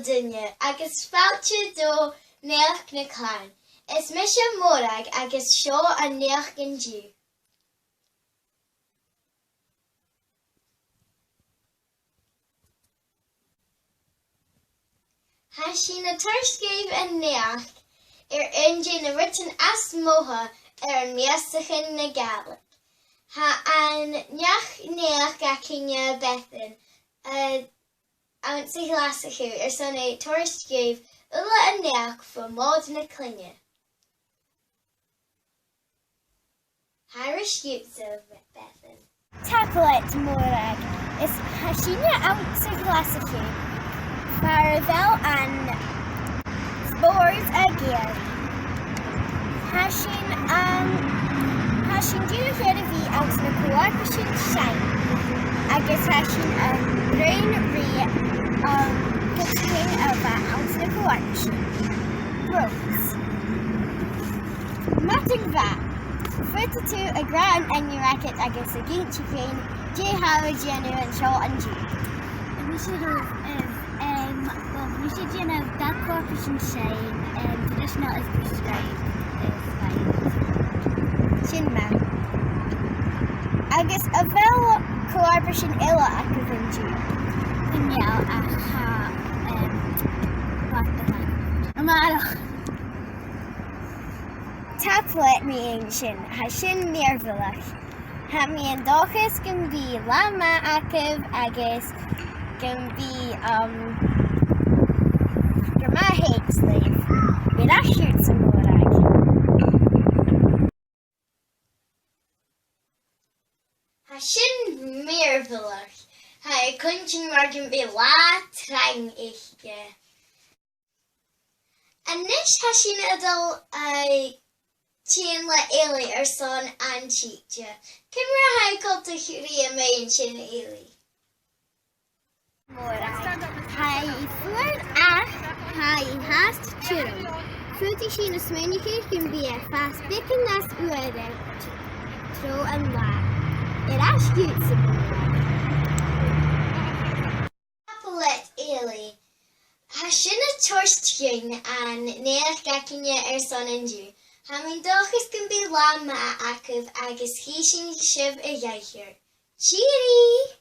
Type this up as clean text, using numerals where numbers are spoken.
duine agus fáilte dó Naidheachd na Cloinne. Is mise mórag agus seo an Naidheachd dú. Tá sí na tuairiscíomh an Naidheachd india na ritain as mótha an miastachan na Gaelic. Tá an Naidheachd a cinne Bethan an Mòd Ghlaschu son é tuairiscíomh eile an Naidheachd fa Mòd na Cloinne. Bethan. Tablet mórag is hasíne Mòd Ghlaschu mar bhfuil an spórs a géir. Hasín dúna chéad a bhí aus na cóirpeisiún sein agus hasín an brain rí cutting a bheith aus na cóirpeisiún. Rose. Mating bheith. Fuirte tú a gra an racket agus a ginte chéin dé hair déanú an seo an dú. We should that corporation saying traditional is prescribed sin man. Agus a bhfuil corporation eile acu bhain dú. Inneall a Tablet meeting sin ha sin nearmhilleach. Ha míon dóchas gan bhí lama acu agus gan bhí gur má héad slíomh. Bhí asisiúd sa mórag. Tá sin nearmhilleach. Tá cuintin mar gan bhí lá trang uisce. Anois tá sin adal tíon le eile son Naidheachd. Cin ra haicáilta chuirí a méon sin eile? Tá fuair tá háast tírim. Fuairtí sin na smaoineachais gan bhí fas bicin nas uaire tro an lá. Asisiúd sa mórag. Tablet eile. Tá sin na tuairiscíonn an Naidheachd a cinne son an dú. Tá míon dóchas gan bhí lama acu agus hí sin sibh a dheithir. Cheery!